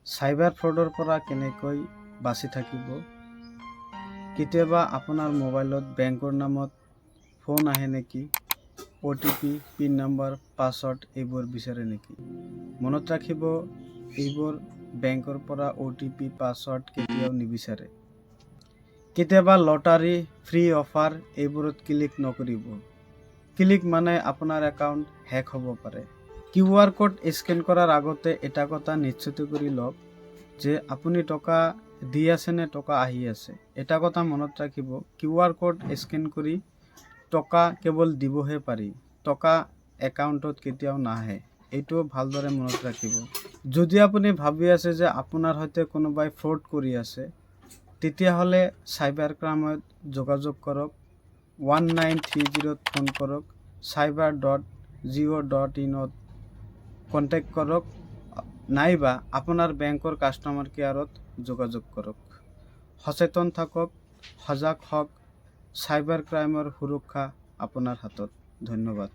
Cyber ফ্ৰডৰ পৰা কেনেকৈ বাচি থাকিব। কেতিয়াবা আপোনাৰ মোবাইলত বেংকৰ নামত ফোন আহে নেকি? OTP, পিন নম্বৰ, পাছৱৰ্ড এইবোৰ বিচাৰে নেকি? মনত ৰাখিব, এইবোৰ বেংকৰ পৰা OTP, পাছৱৰ্ড কেতিয়াও নিবিচাৰে। কেতিয়াবা লটাৰী, ফ্ৰী অফাৰ এইবোৰত ক্লিক নকৰিব। ক্লিক মানে আপোনাৰ একাউণ্ট হেক হ'ব পাৰে। QR কোড স্কেন কৰাৰ আগতে এটা কথা নিশ্চিত কৰি লওক যে আপুনি টকা দি আছে নে টকা আহি আছে। এটা কথা মনত ৰাখিব, QR কোড স্কেন কৰি টকা কেৱল দিবহে পাৰি, টকা একাউণ্টত কেতিয়াও নাহে। এইটো ভালদৰে মনত ৰাখিব। যদি আপুনি ভাবি আছে যে আপোনাৰ সৈতে কোনোবাই ফ্ৰড কৰি আছে, তেতিয়াহ'লে চাইবাৰ ক্ৰাইমত যোগাযোগ কৰক। 1930ত ফোন কৰক। cyber.go.in ত কণ্টেক্ট কৰক, নাইবা আপোনাৰ বেংকৰ কাষ্টমাৰ কেয়াৰত যোগাযোগ কৰক। সচেতন থাকক, সজাগ হওক। চাইবাৰ ক্ৰাইমৰ সুৰক্ষা আপোনাৰ হাতত। ধন্যবাদ।